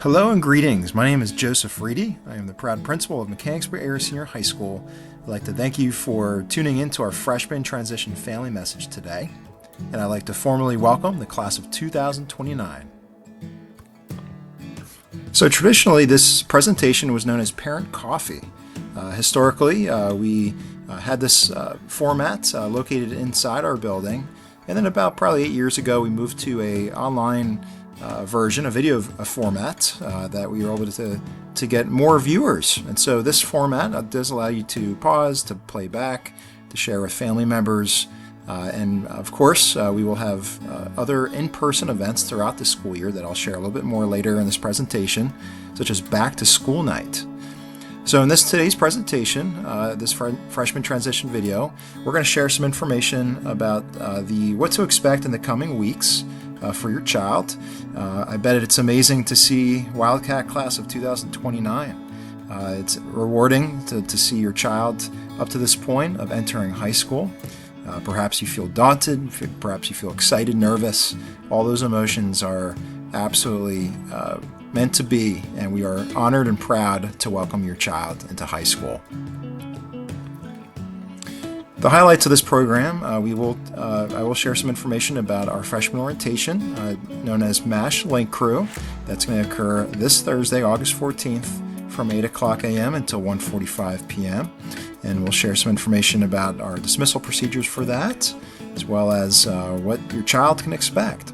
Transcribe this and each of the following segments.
Hello and greetings. My name is Joseph Reedy. I am the proud principal of Mechanicsburg Area Senior High School. I'd like to thank you for tuning in to our freshman transition family message today. And I'd like to formally welcome the class of 2029. So traditionally, this presentation was known as Parent Coffee. Historically, we had this format located inside our building. And then about probably 8 years ago, we moved to a online version, a video format that we were able to get more viewers. And so this format does allow you to pause, to play back, to share with family members. And of course, we will have other in-person events throughout the school year that I'll share a little bit more later in this presentation, such as Back to School Night. So in today's presentation, this freshman transition video, we're going to share some information about what to expect in the coming weeks for your child. I bet it's amazing to see Wildcat class of 2029. It's rewarding to see your child up to this point of entering high school. Perhaps you feel daunted, perhaps you feel excited, nervous. All those emotions are absolutely meant to be, and we are honored and proud to welcome your child into high school. The highlights of this program, I will share some information about our freshman orientation, known as MASH Link Crew. That's going to occur this Thursday, August 14th, from 8 o'clock a.m. until 1:45 p.m. And we'll share some information about our dismissal procedures for that, as well as what your child can expect.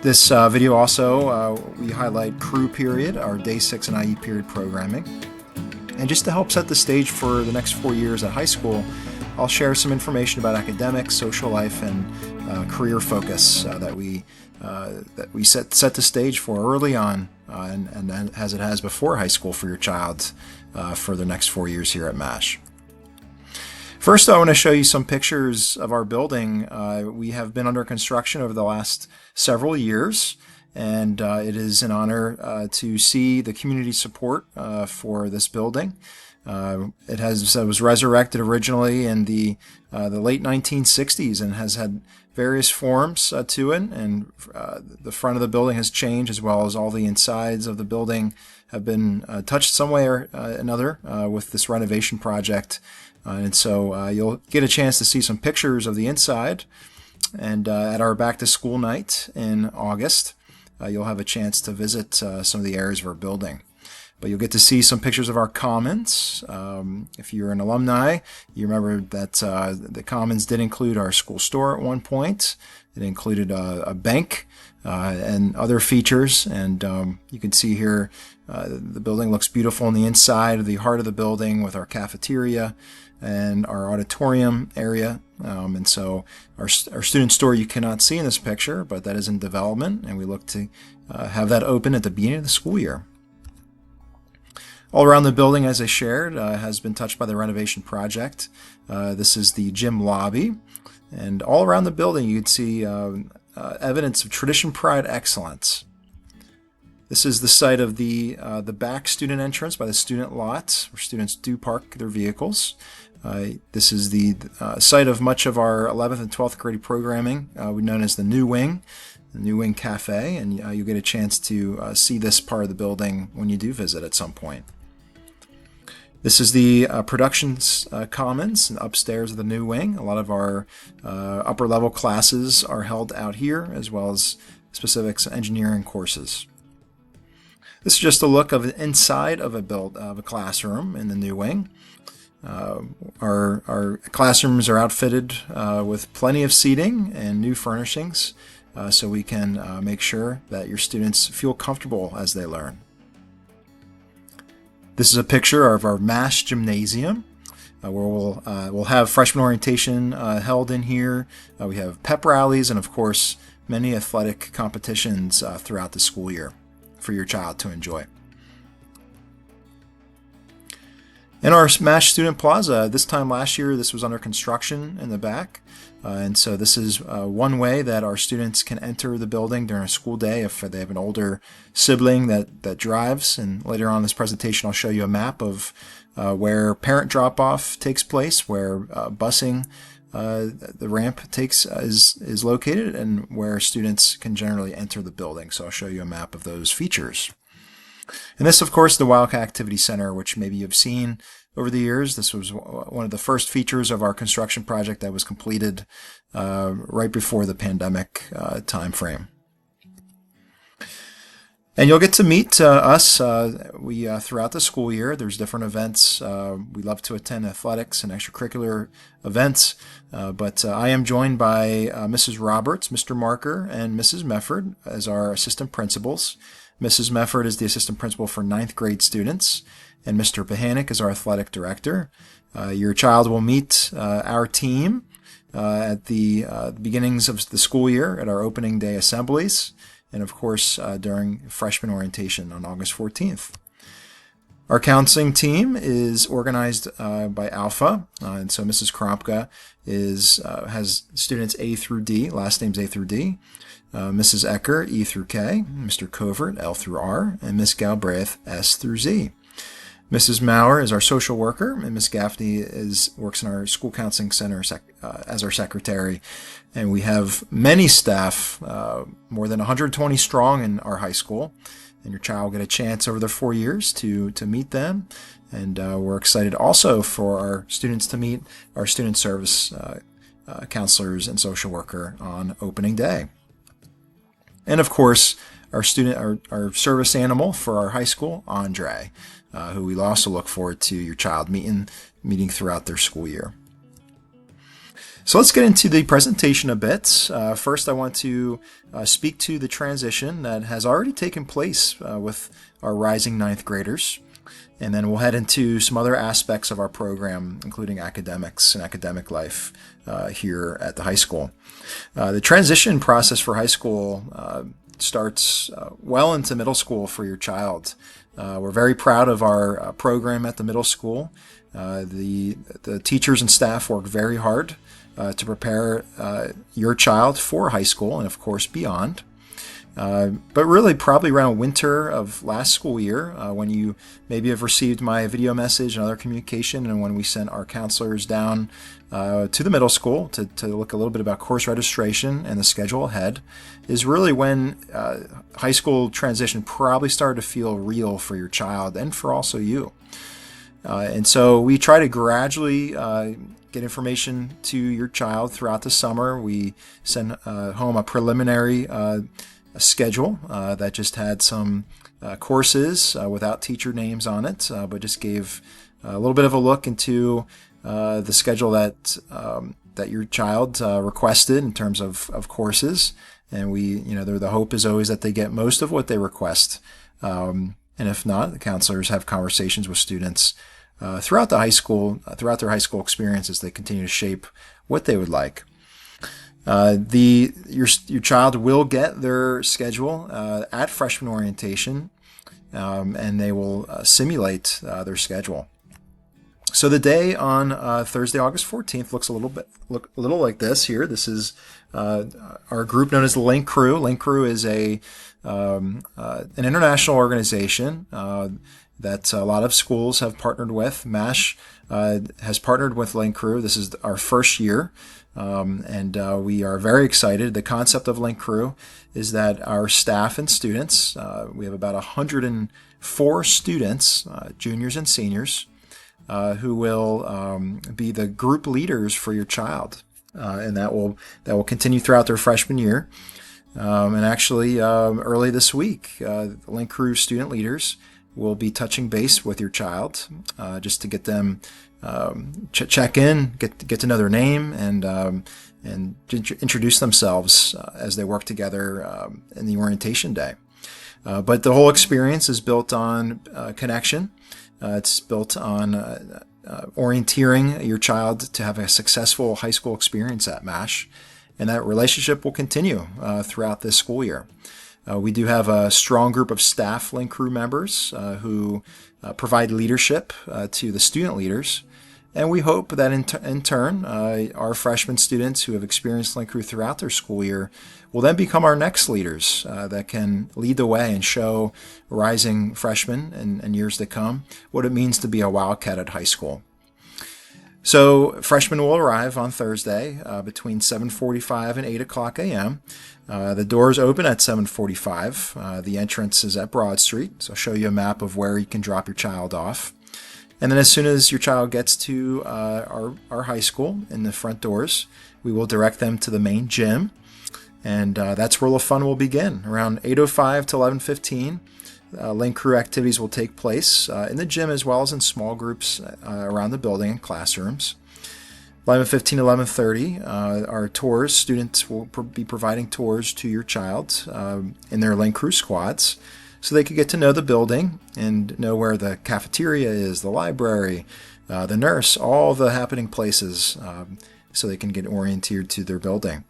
This video also, we highlight Crew Period, our Day 6 and IE period programming. And just to help set the stage for the next 4 years at high school, I'll share some information about academics, social life, and career focus that we set the stage for early on, and as it has before high school for your child for the next 4 years here at MASH. First, I want to show you some pictures of our building. We have been under construction over the last several years, and it is an honor to see the community support for this building. It was resurrected originally in the late 1960s and has had various forms to it, and the front of the building has changed, as well as all the insides of the building have been touched some way or another with this renovation project. And so you'll get a chance to see some pictures of the inside, and at our Back to School Night in August, you'll have a chance to visit some of the areas of our building. But you'll get to see some pictures of our commons. If you're an alumni, you remember that the commons did include our school store at one point. It included a bank and other features. And you can see here the building looks beautiful on the inside of the heart of the building with our cafeteria and our auditorium area. And so our student store you cannot see in this picture, but that is in development, and we look to have that open at the beginning of the school year. All around the building, as I shared, has been touched by the renovation project. This is the gym lobby, and all around the building you can see evidence of tradition, pride, excellence. This is the site of the back student entrance by the student lot, where students do park their vehicles. This is the site of much of our 11th and 12th grade programming, known as the New Wing Cafe, and you'll get a chance to see this part of the building when you do visit at some point. This is the productions commons upstairs of the New Wing. A lot of our upper level classes are held out here, as well as specific engineering courses. This is just a look of the inside of a classroom in the New Wing. Our classrooms are outfitted with plenty of seating and new furnishings, so we can make sure that your students feel comfortable as they learn. This is a picture of our MASH gymnasium, where we'll have freshman orientation held in here. We have pep rallies and, of course, many athletic competitions throughout the school year for your child to enjoy. In our MASH Student Plaza, this time last year, this was under construction in the back. And so this is one way that our students can enter the building during a school day if they have an older sibling that drives. And later on in this presentation, I'll show you a map of where parent drop-off takes place, where busing the ramp is located and where students can generally enter the building. So I'll show you a map of those features. And this, of course, the Wildcat Activity Center, which maybe you've seen over the years. This was one of the first features of our construction project that was completed right before the pandemic time frame. And you'll get to meet us throughout the school year. There's different events. We love to attend athletics and extracurricular events. But I am joined by Mrs. Roberts, Mr. Marker, and Mrs. Mefford as our assistant principals. Mrs. Mefford is the assistant principal for 9th grade students, and Mr. Pahanic is our athletic director. Your child will meet our team at the beginnings of the school year at our opening day assemblies, and of course during freshman orientation on August 14th. Our counseling team is organized by Alpha, and so Mrs. Krompka has students A through D, last names A through D, Mrs. Ecker, E through K, Mr. Covert, L through R, and Miss Galbraith, S through Z. Mrs. Maurer is our social worker, and Miss Gaffney works in our school counseling center as our secretary. And we have many staff, more than 120 strong in our high school. And your child will get a chance over the 4 years to meet them. And we're excited also for our students to meet our student service counselors and social worker on opening day. And of course, our service animal for our high school, Andre, who we also look forward to your child meeting throughout their school year. So let's get into the presentation a bit. First, I want to speak to the transition that has already taken place with our rising 9th graders. And then we'll head into some other aspects of our program, including academics and academic life here at the high school. The transition process for high school starts well into middle school for your child. We're very proud of our program at the middle school. The teachers and staff work very hard to prepare your child for high school and, of course, beyond. But really probably around winter of last school year, when you maybe have received my video message and other communication, and when we sent our counselors down to the middle school to look a little bit about course registration and the schedule ahead, is really when high school transition probably started to feel real for your child and for also you. And so we try to gradually get information to your child throughout the summer. We send home a preliminary schedule that just had some courses without teacher names on it, but just gave a little bit of a look into the schedule that your child requested in terms of courses. And the hope is always that they get most of what they request. And if not, the counselors have conversations with students throughout their high school experience as they continue to shape what they would like. Your child will get their schedule at freshman orientation, and they will simulate their schedule. So the day on Thursday, August 14th, looks a little like this here. This is our group known as the Link Crew. Link Crew is an international organization that a lot of schools have partnered with. MASH has partnered with Link Crew. This is our first year. And we are very excited. The concept of Link Crew is that our staff and students, we have about 104 students, juniors and seniors, who will be the group leaders for your child. And that will continue throughout their freshman year. And actually, early this week, the Link Crew student leaders will be touching base with your child just to get them check in, get to know their name, and introduce themselves as they work together in the orientation day. But the whole experience is built on connection. It's built on orienteering your child to have a successful high school experience at MASH, and that relationship will continue throughout this school year. We do have a strong group of staff Link Crew members who provide leadership to the student leaders. And we hope that in turn, our freshman students who have experienced Link Crew throughout their school year will then become our next leaders that can lead the way and show rising freshmen and years to come what it means to be a Wildcat at high school. So freshmen will arrive on Thursday between 7:45 and 8 o'clock a.m. The doors open at 7:45. The entrance is at Broad Street, so I'll show you a map of where you can drop your child off. And then as soon as your child gets to our high school in the front doors, we will direct them to the main gym. And that's where the fun will begin. Around 8:05 to 11:15, Link Crew activities will take place in the gym as well as in small groups around the building and classrooms. 11:15 to 11:30, our tours, students will be providing tours to your child in their Link Crew squads, so they could get to know the building and know where the cafeteria is, the library, the nurse, all the happening places, so they can get oriented to their building.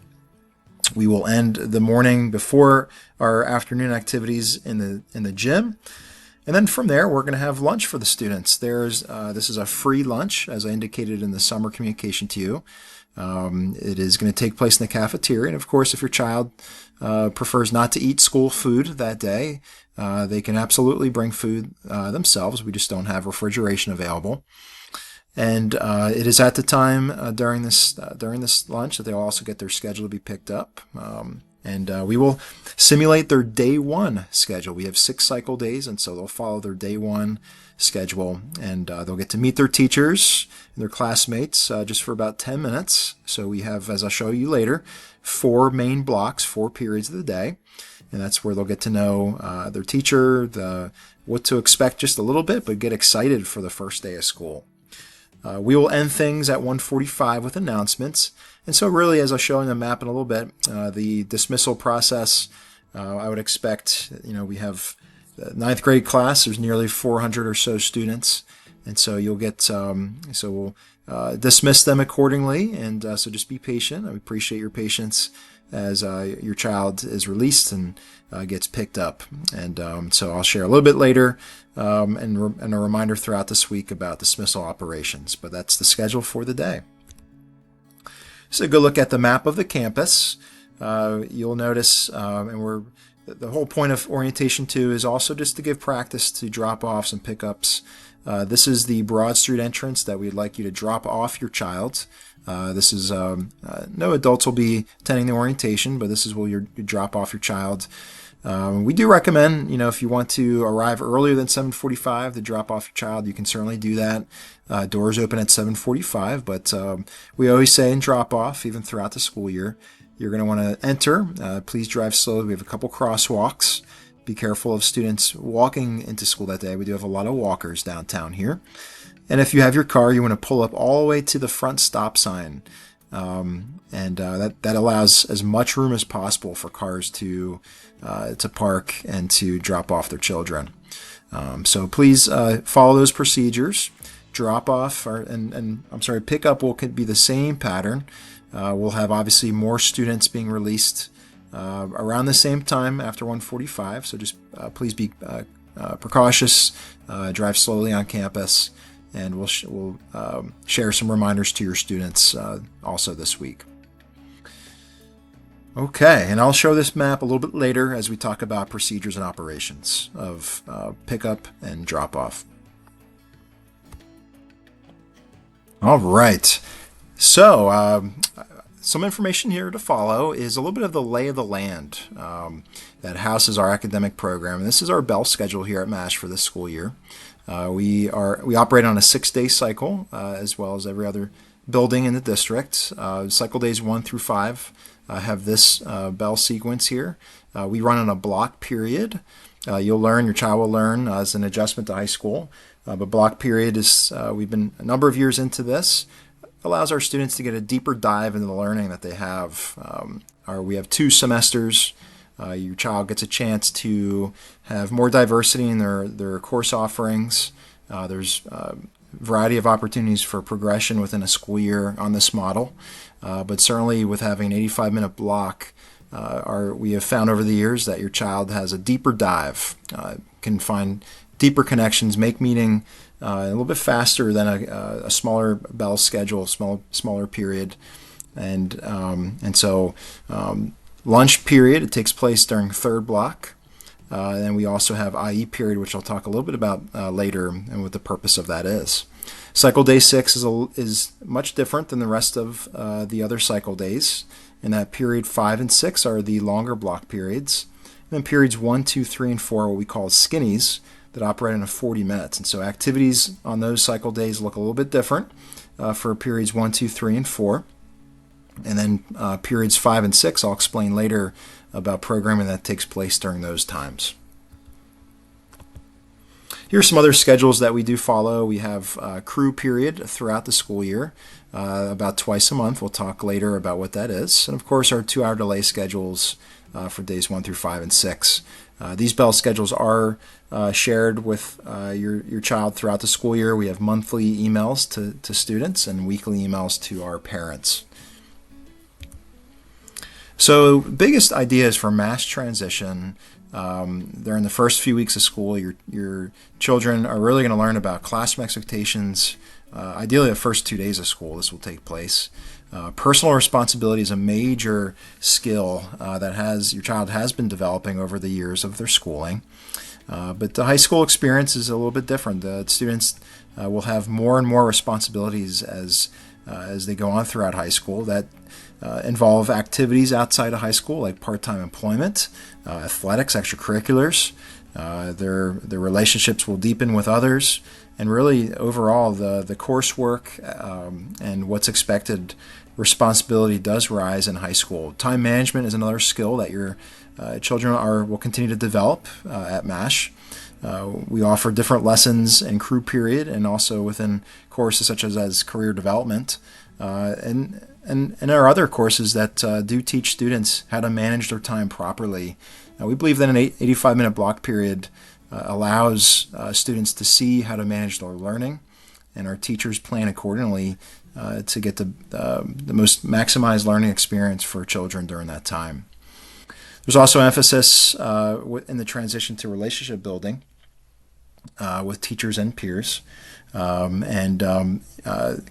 We will end the morning before our afternoon activities in the gym. And then from there, we're going to have lunch for the students. This is a free lunch, as I indicated in the summer communication to you. It is going to take place in the cafeteria. And of course, if your child prefers not to eat school food that day, they can absolutely bring food themselves. We just don't have refrigeration available. And it is at the time during this lunch that they'll also get their schedule to be picked up. And we will simulate their day one schedule. We have 6 cycle days, and so they'll follow their day one schedule. And they'll get to meet their teachers and their classmates just for about 10 minutes. So we have, as I'll show you later, 4 main blocks, 4 periods of the day. And that's where they'll get to know their teacher, what to expect just a little bit, but get excited for the first day of school. We will end things at 1:45 with announcements. And so really, as I'll show in the map in a little bit, the dismissal process, I would expect, we have the 9th grade class. There's nearly 400 or so students. And so you'll get, so we'll dismiss them accordingly. And so just be patient. I appreciate your patience as your child is released and gets picked up. And so I'll share a little bit later and a reminder throughout this week about dismissal operations. But that's the schedule for the day. So go look at the map of the campus. You'll notice, and the whole point of orientation 2 is also just to give practice to drop-offs and pickups. This is the Broad Street entrance that we'd like you to drop off your child. This is no adults will be attending the orientation, but this is where you drop off your child. We do recommend, if you want to arrive earlier than 7:45 to drop off your child, you can certainly do that. Doors open at 7:45, but we always say in drop off, even throughout the school year, you're going to want to enter. Please drive slowly. We have a couple crosswalks. Be careful of students walking into school that day. We do have a lot of walkers downtown here. And if you have your car, you want to pull up all the way to the front stop sign. That allows as much room as possible for cars to park and to drop off their children. So please follow those procedures. Drop off pick up will be the same pattern. We'll have obviously more students being released around the same time after 1:45. So just please be precautious. Drive slowly on campus. And we'll share some reminders to your students also this week. Okay, and I'll show this map a little bit later as we talk about procedures and operations of pickup and drop-off. All right, so some information here to follow is a little bit of the lay of the land that houses our academic program. And this is our bell schedule here at MASH for this school year. We operate on a 6-day cycle, as well as every other building in the district. Cycle days 1 through 5 have this bell sequence here. We run on a block period. Your child will learn as an adjustment to high school. But block period is, we've been a number of years into this, allows our students to get a deeper dive into the learning that they have. We have 2 semesters. Your child gets a chance to have more diversity in their course offerings. There's a variety of opportunities for progression within a school year on this model. But certainly with having an 85-minute block, we have found over the years that your child has a deeper dive, can find deeper connections, make meaning a little bit faster than a smaller bell schedule, smaller period. And so lunch period, it takes place during 3rd block. And we also have IE period, which I'll talk a little bit about later and what the purpose of that is. Cycle day 6 is much different than the rest of the other cycle days, in that period 5 and 6 are the longer block periods. And then periods 1, 2, 3, and 4 are what we call skinnies that operate in 40 minutes. And so activities on those cycle days look a little bit different for periods 1, 2, 3, and 4. And then periods 5 and 6 I'll explain later about programming that takes place during those times. Here's some other schedules that we do follow. We have crew period throughout the school year, about twice a month. We'll talk later about what that is. And of course our 2-hour delay schedules for days 1 through 5 and 6. These bell schedules are shared with your child throughout the school year. We have monthly emails to students and weekly emails to our parents. So biggest ideas for mass transition. During the first few weeks of school, your children are really going to learn about classroom expectations. Ideally, the first 2 days of school, this will take place. Personal responsibility is a major skill that your child has been developing over the years of their schooling. But the high school experience is a little bit different. The students will have more and more responsibilities as they go on throughout high school that involve activities outside of high school, like part-time employment, athletics, extracurriculars. Their relationships will deepen with others, and really overall the coursework and what's expected responsibility does rise in high school. Time management is another skill that your children will continue to develop at MASH. We offer different lessons in crew period and also within courses such as career development and our other courses that do teach students how to manage their time properly. We believe that an 85-minute block period allows students to see how to manage their learning, and our teachers plan accordingly to get the most maximized learning experience for children during that time. There's also emphasis in the transition to relationship building with teachers and peers.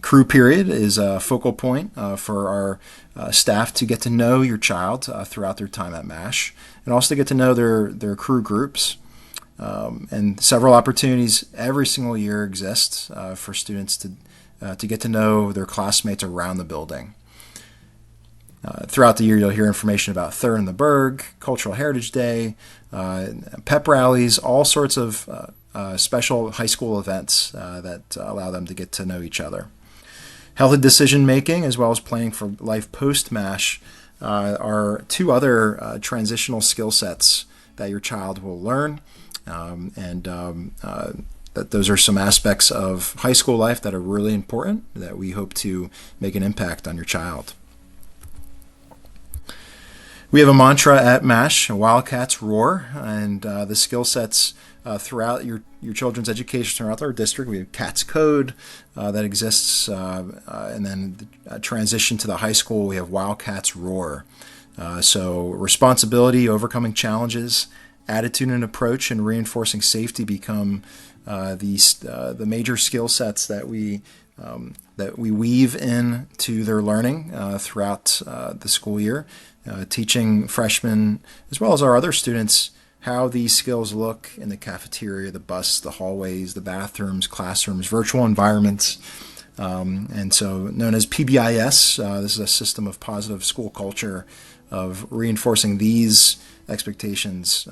Crew period is a focal point for our staff to get to know your child throughout their time at MASH, and also to get to know their crew groups. And several opportunities every single year exist for students to get to know their classmates around the building. Throughout the year, you'll hear information about Third in the Berg, Cultural Heritage Day, pep rallies, all sorts of special high school events that allow them to get to know each other. Healthy decision making, as well as planning for life post-MASH, are two other transitional skill sets that your child will learn, that those are some aspects of high school life that are really important that we hope to make an impact on your child. We have a mantra at MASH, Wildcats Roar, and the skill sets throughout your children's education throughout our district. We have CATS Code that exists, and then the transition to the high school, we have Wildcats Roar. So responsibility, overcoming challenges, attitude and approach, and reinforcing safety become the major skill sets that we weave into their learning throughout the school year, teaching freshmen as well as our other students how these skills look in the cafeteria, the bus, the hallways, the bathrooms, classrooms, virtual environments. And so known as PBIS, this is a system of positive school culture of reinforcing these expectations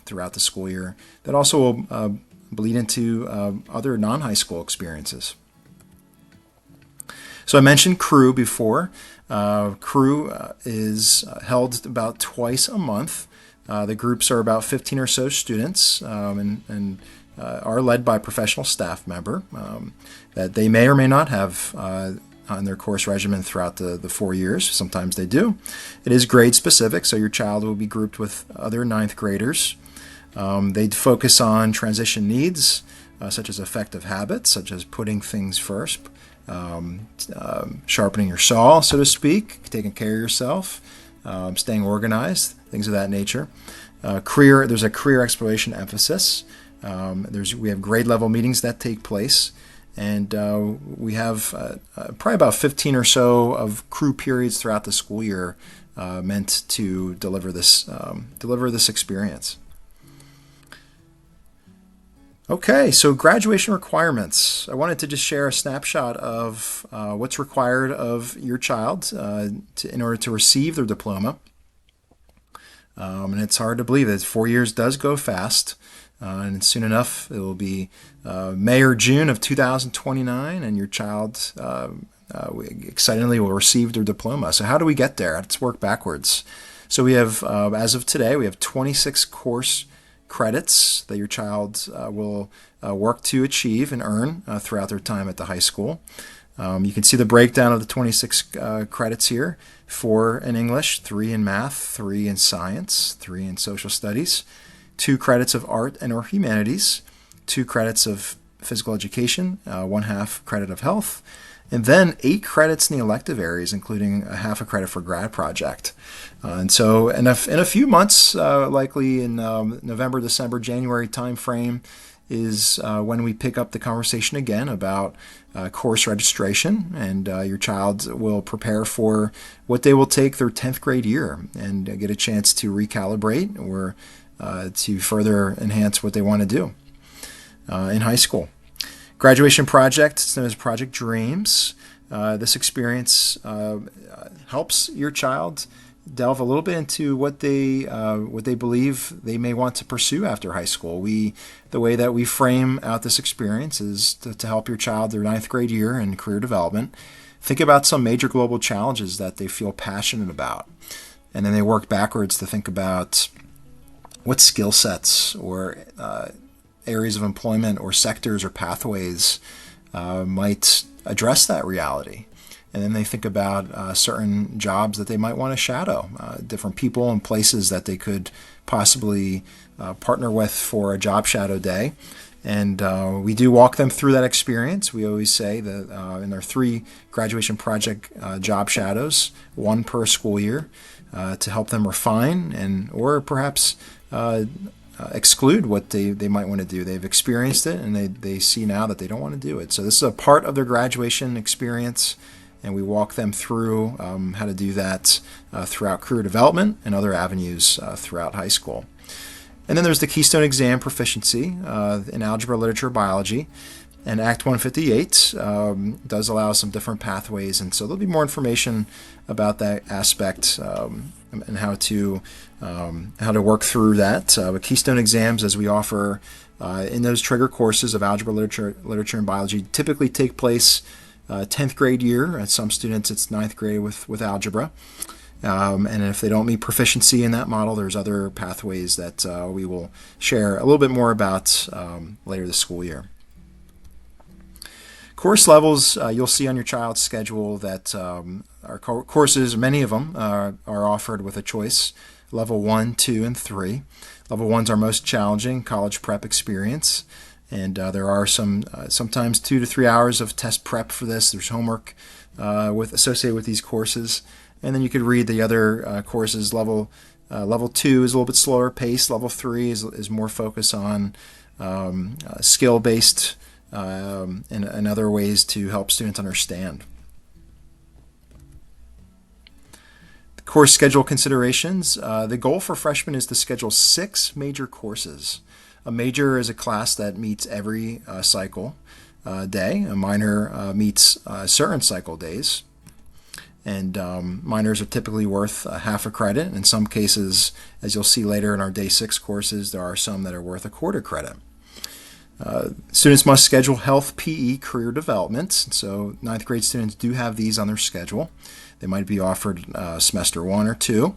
throughout the school year that also will bleed into other non-high school experiences. So I mentioned Crew before. Crew is held about twice a month. The groups are about 15 or so students and are led by a professional staff member that they may or may not have on their course regimen throughout the 4 years. Sometimes they do. It is grade specific, so your child will be grouped with other ninth graders. They focus on transition needs, such as effective habits, such as putting things first, sharpening your saw, so to speak, taking care of yourself, staying organized, things of that nature. There's a career exploration emphasis. We have grade level meetings that take place, and we have probably about 15 or so of crew periods throughout the school year meant to deliver this experience. Okay, so graduation requirements. I wanted to just share a snapshot of what's required of your child in order to receive their diploma. And it's hard to believe that 4 years does go fast. And soon enough, it will be May or June of 2029, and your child excitedly will receive their diploma. So how do we get there? Let's work backwards. So we have, as of today, we have 26 course credits that your child will work to achieve and earn throughout their time at the high school. You can see the breakdown of the 26 credits here: 4 in English, 3 in math, 3 in science, 3 in social studies, 2 credits of art and or humanities, 2 credits of physical education, 1/2 credit of health, and then 8 credits in the elective areas, including a 1/2 a credit for grad project. And so in a few months, likely in November, December, January timeframe, is when we pick up the conversation again about course registration, and your child will prepare for what they will take their 10th grade year and get a chance to recalibrate or to further enhance what they want to do in high school. Graduation project, it's known as Project Dreams. This experience helps your child delve a little bit into what they believe they may want to pursue after high school. The way that we frame out this experience is to help your child their 9th grade year in career development think about some major global challenges that they feel passionate about, and then they work backwards to think about what skill sets or areas of employment or sectors or pathways might address that reality. And then they think about certain jobs that they might want to shadow, different people and places that they could possibly partner with for a job shadow day. And we do walk them through that experience. We always say that in our 3 graduation project job shadows, 1 per school year, to help them refine and or perhaps exclude what they might want to do. They've experienced it and they see now that they don't want to do it. So this is a part of their graduation experience, and we walk them through how to do that throughout career development and other avenues throughout high school. And then there's the Keystone Exam proficiency in algebra, literature, biology. And Act 158 does allow some different pathways, and so there'll be more information about that aspect and how to work through that. But Keystone Exams, as we offer in those trigger courses of algebra, literature, and biology, typically take place 10th grade year. At some students, it's 9th grade with algebra. And if they don't meet proficiency in that model, there's other pathways that we will share a little bit more about later this school year. Course levels, you'll see on your child's schedule that our courses, many of them, are offered with a choice: level 1, 2, and 3. Level 1's our most challenging college prep experience, and there are sometimes 2 to 3 hours of test prep for this. There's homework associated with these courses, and then you could read the other courses. Level 2 is a little bit slower pace. Level 3 is more focused on skill-based and other ways to help students understand. The course schedule considerations. The goal for freshmen is to schedule 6 major courses. A major is a class that meets every cycle day. A minor meets certain cycle days. And minors are typically worth 1/2 a credit. In some cases, as you'll see later in our Day 6 courses, there are some that are worth 1/4 credit. Students must schedule health, PE, career development. So 9th grade students do have these on their schedule. They might be offered semester 1 or 2.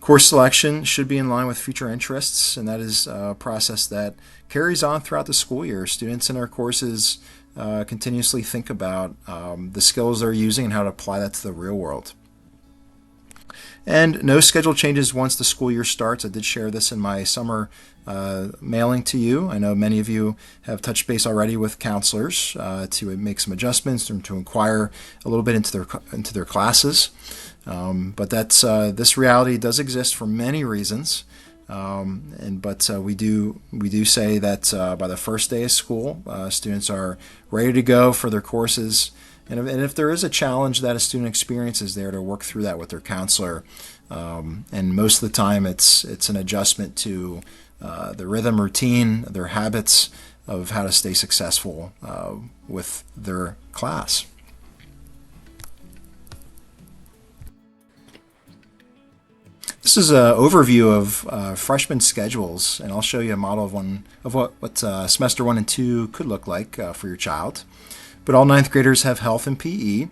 Course selection should be in line with future interests, and that is a process that carries on throughout the school year. Students in our courses continuously think about the skills they're using and how to apply that to the real world. And no schedule changes once the school year starts. I did share this in my summer mailing to you. I know many of you have touched base already with counselors to make some adjustments and to inquire a little bit into their classes. But that's this reality does exist for many reasons. But we do say that by the first day of school, students are ready to go for their courses. And if there is a challenge that a student experiences, there to work through that with their counselor. And most of the time, it's an adjustment to the rhythm, routine, their habits of how to stay successful with their class. This is an overview of freshman schedules, and I'll show you a model of what semester 1 and 2 could look like for your child. But all ninth graders have health and PE.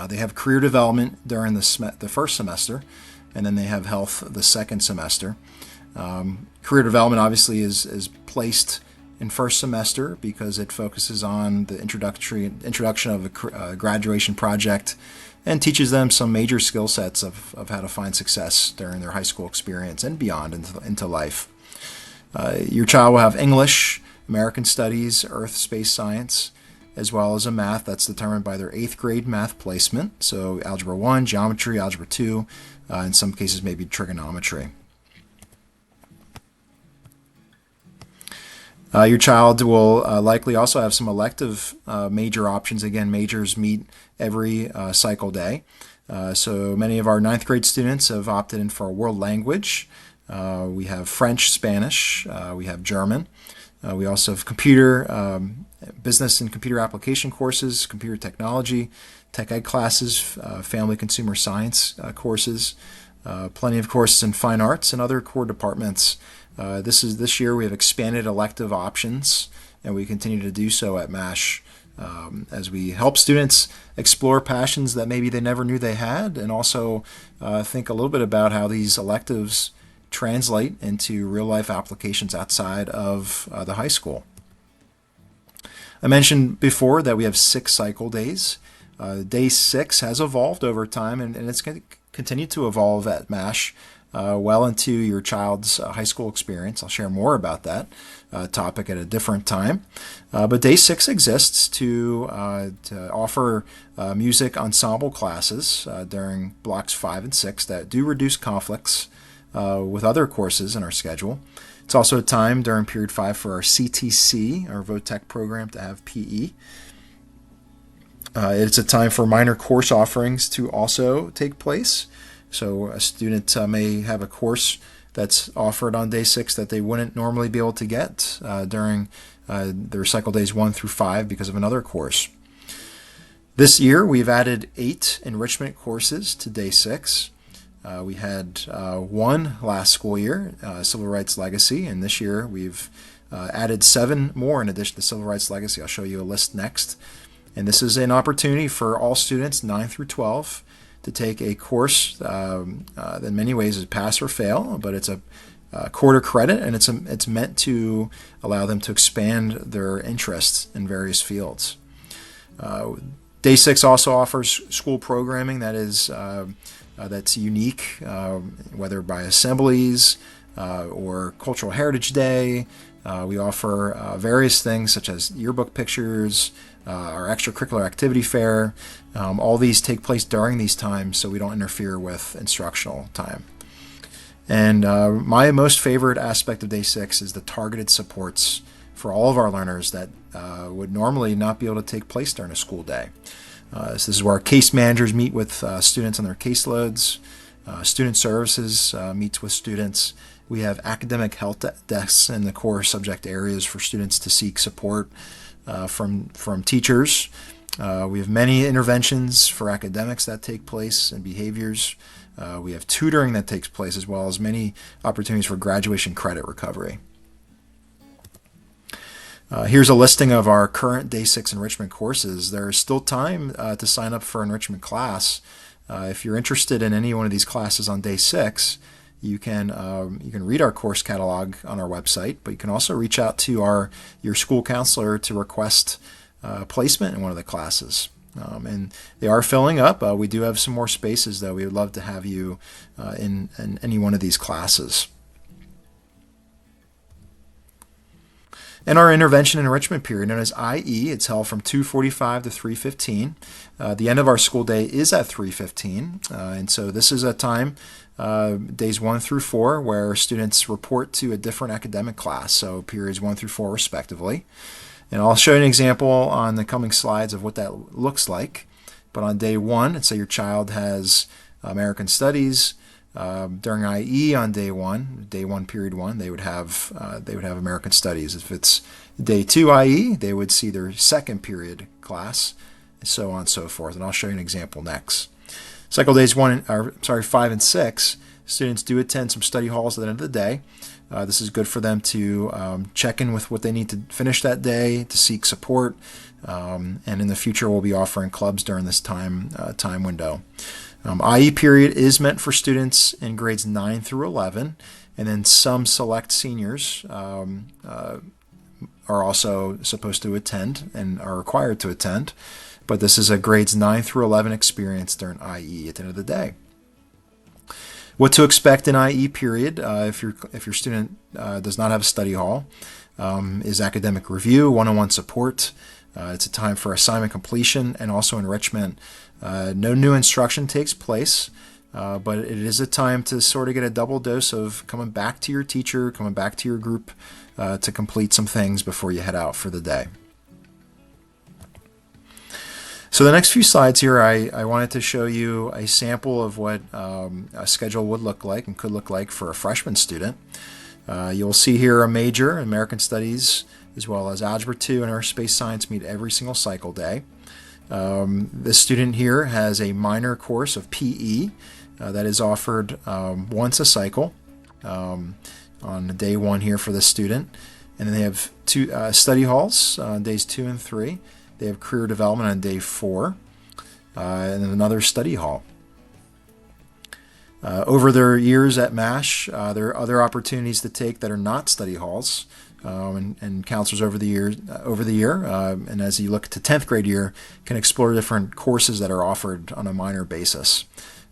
They have career development during the first semester, and then they have health the second semester. Career development obviously is placed in first semester because it focuses on the introduction of a graduation project and teaches them some major skill sets of how to find success during their high school experience and beyond into life. Your child will have English, American Studies, Earth, Space, Science, as well as a math that's determined by their 8th grade math placement. So Algebra 1, Geometry, Algebra 2, in some cases maybe trigonometry. Your child will likely also have some elective major options. Again, majors meet every cycle day. So many of our ninth grade students have opted in for a world language. We have French, Spanish, we have German. We also have computer, business and computer application courses, computer technology, tech ed classes, family consumer science courses, plenty of courses in fine arts and other core departments. This year we have expanded elective options, and we continue to do so at MASH as we help students explore passions that maybe they never knew they had, and also think a little bit about how these electives translate into real-life applications outside of the high school. I mentioned before that we have 6 cycle days. Day 6 has evolved over time, and it's going to continue to evolve at MASH well into your child's high school experience. I'll share more about that topic at a different time. But Day 6 exists to offer music ensemble classes during blocks 5 and 6 that do reduce conflicts with other courses in our schedule. It's also a time during period 5 for our CTC, our VOTEC program, to have PE. It's a time for minor course offerings to also take place. So a student may have a course that's offered on Day 6 that they wouldn't normally be able to get during their cycle days 1 through 5 because of another course. This year we've added 8 enrichment courses to Day 6. We had 1 last school year, Civil Rights Legacy, and this year we've added 7 more in addition to Civil Rights Legacy. I'll show you a list next. And this is an opportunity for all students 9 through 12 to take a course that in many ways is pass or fail, but it's a quarter credit, and it's meant to allow them to expand their interests in various fields. Day 6 also offers school programming that is that's unique, whether by assemblies or Cultural Heritage Day. We offer various things such as yearbook pictures, our extracurricular activity fair. All these take place during these times so we don't interfere with instructional time. And my most favorite aspect of Day 6 is the targeted supports for all of our learners that would normally not be able to take place during a school day. So this is where our case managers meet with students on their caseloads. Student services meets with students. We have academic help desks in the core subject areas for students to seek support from teachers. We have many interventions for academics that take place and behaviors. We have tutoring that takes place, as well as many opportunities for graduation credit recovery. Here's a listing of our current Day 6 enrichment courses. There is still time to sign up for enrichment class. If you're interested in any one of these classes on Day 6, you can read our course catalog on our website, but you can also reach out to your school counselor to request placement in one of the classes. And they are filling up. We do have some more spaces, though. We would love to have you in any one of these classes. And our intervention and enrichment period, known as IE, it's held from 2:45 to 3:15. The end of our school day is at 3:15, and so this is a time, days 1 through 4, where students report to a different academic class, so periods 1 through 4 respectively. And I'll show you an example on the coming slides of what that looks like. But on day 1, let's say your child has American Studies, During IE on day one, period one, they would have American Studies. If it's day 2 IE, they would see their second period class, and so on and so forth. And I'll show you an example next. Cycle days 5 and 6, students do attend some study halls at the end of the day. This is good for them to check in with what they need to finish that day, to seek support, and in the future we'll be offering clubs during this time window. IE period is meant for students in grades 9 through 11, and then some select seniors are also supposed to attend and are required to attend, but this is a grades 9 through 11 experience during IE at the end of the day. What to expect in IE period if your student does not have a study hall is academic review, one-on-one support. It's a time for assignment completion and also enrichment. No new instruction takes place, but it is a time to sort of get a double dose of coming back to your teacher, coming back to your group to complete some things before you head out for the day. So the next few slides here, I wanted to show you a sample of what a schedule would look like and could look like for a freshman student. You'll see here a major, American Studies, as well as Algebra 2 and Earth Space Science meet every single cycle day. This student here has a minor course of PE that is offered once a cycle on day 1 here for this student. And then they have 2 study halls on days 2 and 3. They have career development on day 4, and then another study hall. Over their years at MASH, there are other opportunities to take that are not study halls, and counselors over the year, and as you look to 10th grade year, can explore different courses that are offered on a minor basis.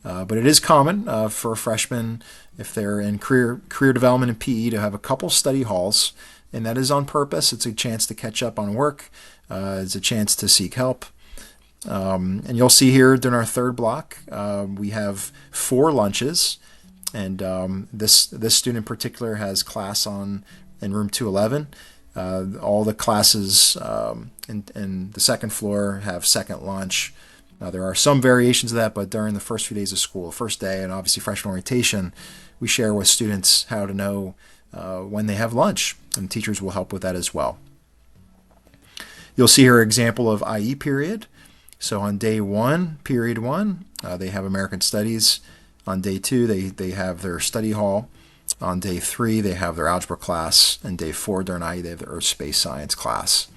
But it is common for a freshman, if they're in career development and PE, to have a couple study halls, and that is on purpose. It's a chance to catch up on work. It's a chance to seek help. And you'll see here during our third block, we have 4 lunches, and this student in particular has class in room 211. All the classes in the second floor have second lunch. There are some variations of that, but during the first few days of school, first day, and obviously freshman orientation, we share with students how to know when they have lunch, and teachers will help with that as well. You'll see here an example of IE period. So on day 1, period 1, they have American Studies. On day 2, they have their study hall. On day 3, they have their algebra class. And day 4, during IE, they have their Earth Space Science class.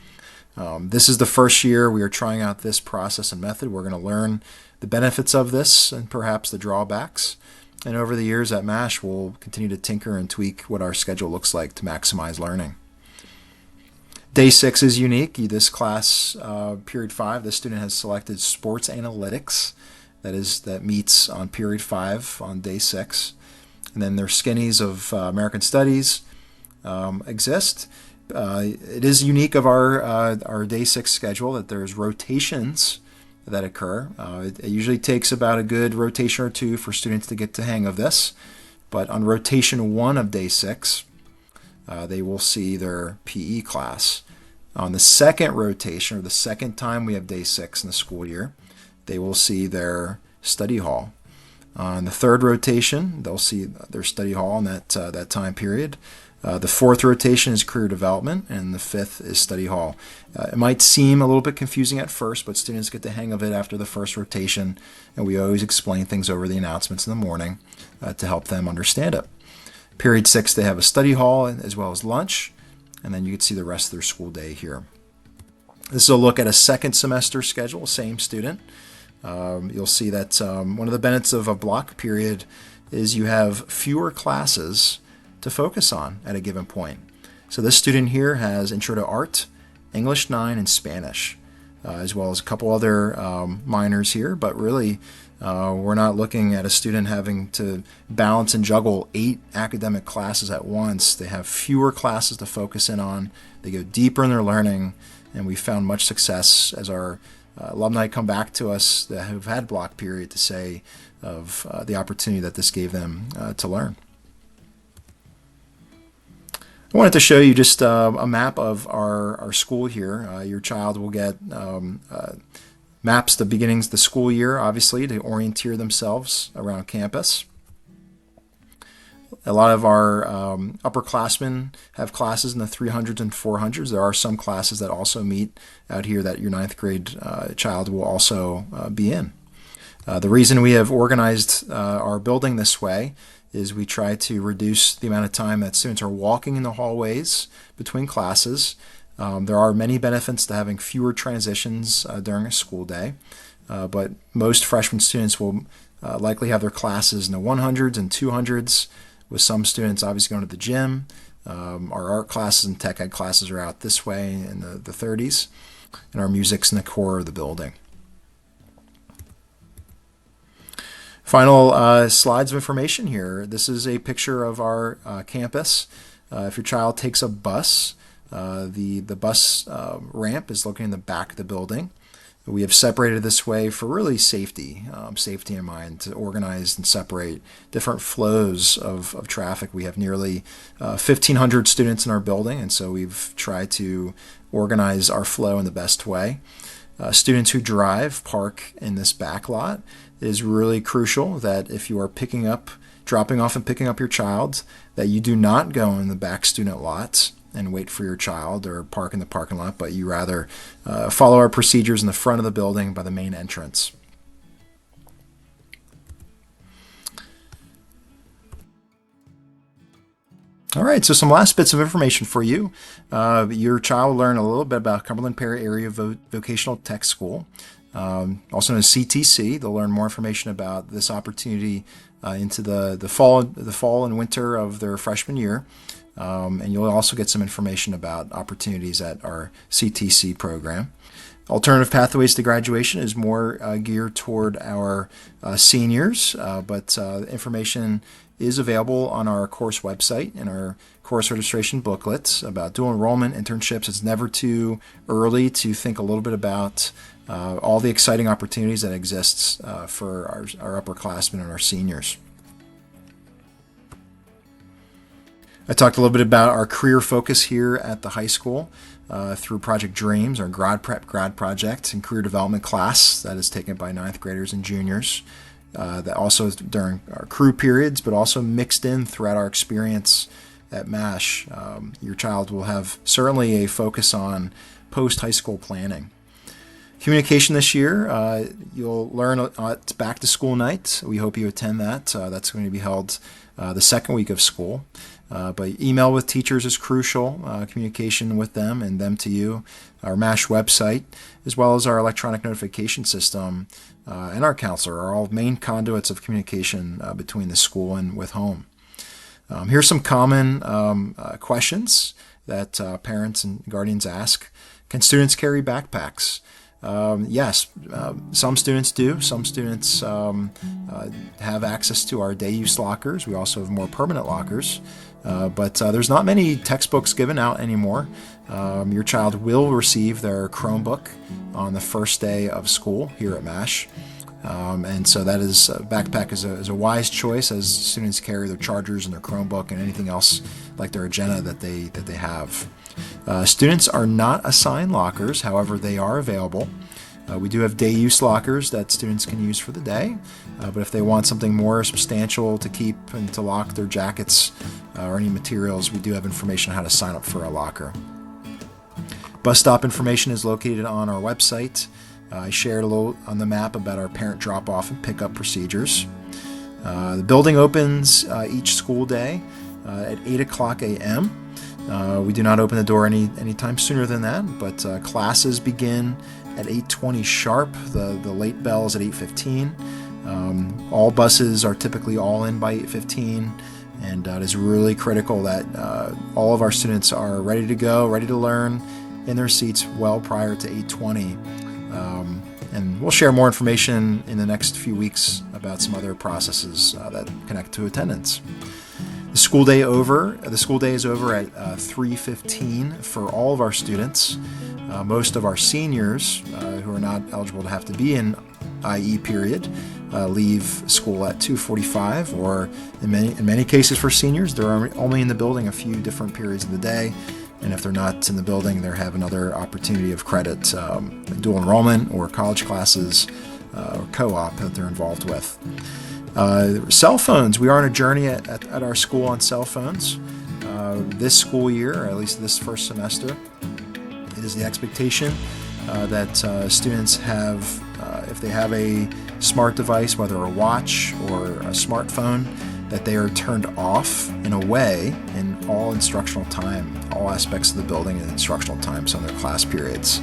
This is the first year we are trying out this process and method. We're going to learn the benefits of this and perhaps the drawbacks. And over the years at MASH, we'll continue to tinker and tweak what our schedule looks like to maximize learning. Day 6 is unique. This class, period 5, this student has selected sports analytics. That meets on period 5 on day 6. And then their skinnies of American Studies exist. It is unique of our day 6 schedule that there's rotations that occur. It usually takes about a good rotation or 2 for students to get the hang of this. But on rotation 1 of day 6, they will see their PE class. On the second rotation, or the second time we have day 6 in the school year, they will see their study hall. On the third rotation, they'll see their study hall in that time period. The fourth rotation is career development, and the fifth is study hall. It might seem a little bit confusing at first, but students get the hang of it after the first rotation, and we always explain things over the announcements in the morning to help them understand it. Period 6, they have a study hall as well as lunch, and then you can see the rest of their school day here. This is a look at a second semester schedule, same student. You'll see that one of the benefits of a block period is you have fewer classes to focus on at a given point. So this student here has Intro to Art, English 9, and Spanish, as well as a couple other minors here, but really we're not looking at a student having to balance and juggle 8 academic classes at once. They have fewer classes to focus in on. They go deeper in their learning, and we found much success as our alumni come back to us that have had block period to say of the opportunity that this gave them to learn. I wanted to show you just a map of our school here. Your child will get maps the beginnings of the school year, obviously, to orienteer themselves around campus. A lot of our upperclassmen have classes in the 300s and 400s. There are some classes that also meet out here that your ninth grade child will also be in. The reason we have organized our building this way is we try to reduce the amount of time that students are walking in the hallways between classes. There are many benefits to having fewer transitions during a school day, but most freshman students will likely have their classes in the 100s and 200s, with some students obviously going to the gym. Our art classes and tech ed classes are out this way in the 30s, and our music's in the core of the building. Final slides of information here. This is a picture of our campus. If your child takes a bus, the bus ramp is located in the back of the building. We have separated this way for really safety in mind, to organize and separate different flows of traffic. We have nearly 1,500 students in our building, and so we've tried to organize our flow in the best way. Students who drive park in this back lot. It is really crucial that if you are dropping off and picking up your child, that you do not go in the back student lots and wait for your child or park in the parking lot, but you rather follow our procedures in the front of the building by the main entrance. All right, so some last bits of information for you. Your child will learn a little bit about Cumberland Perry Area Vocational Tech School, also known as CTC. They'll learn more information about this opportunity into the fall and winter of their freshman year. And you'll also get some information about opportunities at our CTC program. Alternative Pathways to Graduation is more geared toward our seniors, but information is available on our course website and our course registration booklets about dual enrollment, internships. It's never too early to think a little bit about all the exciting opportunities that exists for our upperclassmen and our seniors. I talked a little bit about our career focus here at the high school through Project Dreams, our grad project and career development class that is taken by ninth graders and juniors. That also during our crew periods, but also mixed in throughout our experience at MASH. Your child will have certainly a focus on post-high school planning. Communication this year, you'll learn it's back to school night. We hope you attend that. That's going to be held the second week of school. But email with teachers is crucial, communication with them and them to you. Our MASH website, as well as our electronic notification system and our counselor are all main conduits of communication between the school and with home. Here's some common questions that parents and guardians ask. Can students carry backpacks? Yes, some students do. Some students have access to our day use lockers. We also have more permanent lockers, but there's not many textbooks given out anymore. Your child will receive their Chromebook on the first day of school here at MASH. And so that is backpack is a wise choice as students carry their chargers and their Chromebook and anything else like their agenda that they have. Students are not assigned lockers, however, they are available. We do have day use lockers that students can use for the day, but if they want something more substantial to keep and to lock their jackets or any materials, we do have information on how to sign up for a locker. Bus stop information is located on our website. I shared a little on the map about our parent drop-off and pickup procedures. The building opens each school day at 8 o'clock a.m. We do not open the door any time sooner than that, but classes begin at 8:20 sharp. The late bell is at 8:15. All buses are typically all in by 8:15, and it is really critical that all of our students are ready to go, ready to learn in their seats well prior to 8:20. And we'll share more information in the next few weeks about some other processes that connect to attendance. The school day is over at 3:15 for all of our students. Most of our seniors who are not eligible to have to be in IE period leave school at 2:45, or in many cases for seniors, they're only in the building a few different periods of the day. And if they're not in the building, they have another opportunity of credit, dual enrollment or college classes or co-op that they're involved with. Cell phones. We are on a journey at our school on cell phones. This school year, or at least this first semester, it is the expectation that students have, if they have a smart device, whether a watch or a smartphone, that they are turned off and away in all instructional time, all aspects of the building and instructional times on their class periods.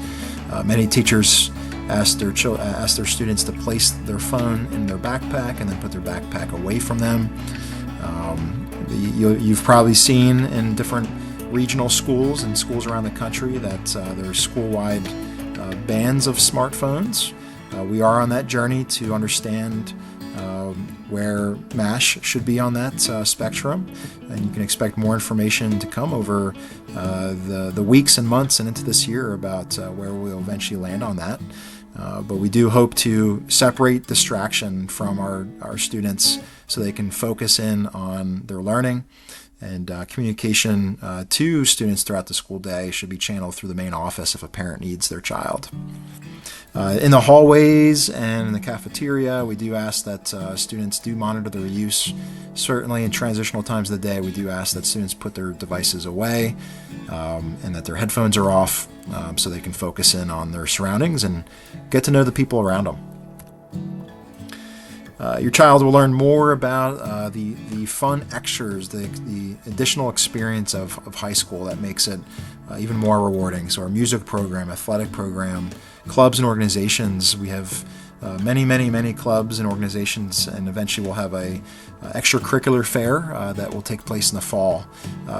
Many teachers ask their students to place their phone in their backpack and then put their backpack away from them. You've probably seen in different regional schools and schools around the country that there's school-wide bans of smartphones. We are on that journey to understand where MASH should be on that spectrum, and you can expect more information to come over the weeks and months and into this year about where we'll eventually land on that. But we do hope to separate distraction from our students so they can focus in on their learning, and communication to students throughout the school day should be channeled through the main office if a parent needs their child. In the hallways and in the cafeteria, we do ask that students do monitor their use. Certainly in transitional times of the day, we do ask that students put their devices away and that their headphones are off so they can focus in on their surroundings and get to know the people around them. Your child will learn more about the fun extras, the additional experience of high school that makes it even more rewarding. So our music program, athletic program, clubs and organizations. We have many clubs and organizations, and eventually we'll have a extracurricular fair that will take place in the fall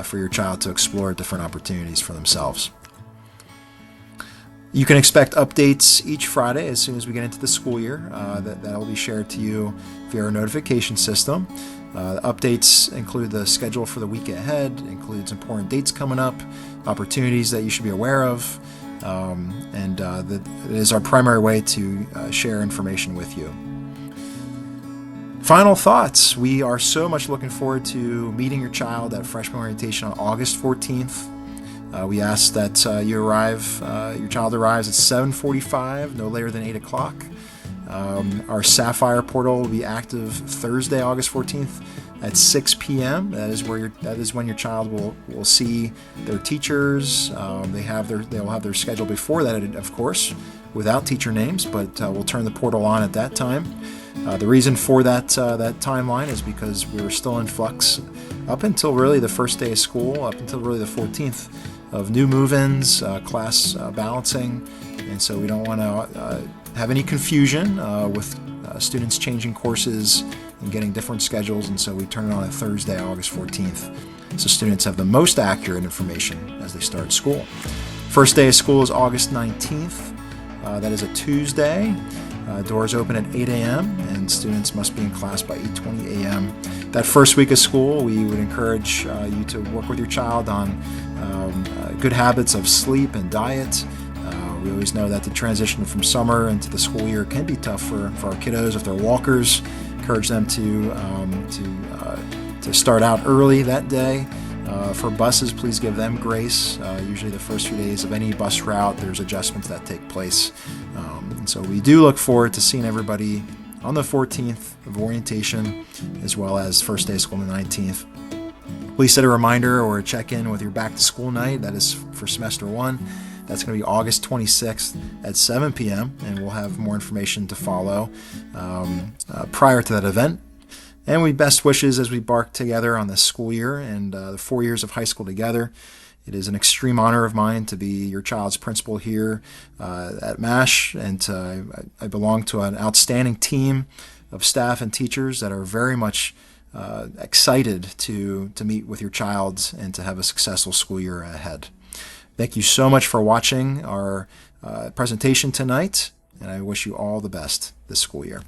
for your child to explore different opportunities for themselves. You can expect updates each Friday as soon as we get into the school year. That will be shared to you via our notification system. Updates include the schedule for the week ahead, includes important dates coming up, opportunities that you should be aware of, and it is our primary way to share information with you. Final thoughts. We are so much looking forward to meeting your child at freshman orientation on August 14th. We ask that your child arrives at 7:45, no later than 8 o'clock. Our Sapphire portal will be active Thursday, August 14th at 6 p.m. That is when your child will see their teachers. They will have their schedule before that, of course, without teacher names, but we'll turn the portal on at that time. The reason for that timeline is because we were still in flux up until really the first day of school, up until really the 14th. Of new move-ins, class balancing, and so we don't want to have any confusion with students changing courses and getting different schedules, and so we turn it on at Thursday, August 14th, so students have the most accurate information as they start school. First day of school is August 19th. That is a Tuesday. Doors open at 8 a.m. and students must be in class by 8:20 a.m. That first week of school, we would encourage you to work with your child on good habits of sleep and diet. We always know that the transition from summer into the school year can be tough for our kiddos. If they're walkers, encourage them to start out early that day. For buses, please give them grace. Usually the first few days of any bus route, there's adjustments that take place. And so we do look forward to seeing everybody on the 14th of orientation, as well as first day of school on the 19th. Please set a reminder or a check-in with your back-to-school night. That is for semester 1. That's going to be August 26th at 7 p.m., and we'll have more information to follow prior to that event. And we best wishes as we embark together on this school year and the 4 years of high school together. It is an extreme honor of mine to be your child's principal here at MASH, and I belong to an outstanding team of staff and teachers that are very much excited to meet with your child and to have a successful school year ahead. Thank you so much for watching our presentation tonight, and I wish you all the best this school year.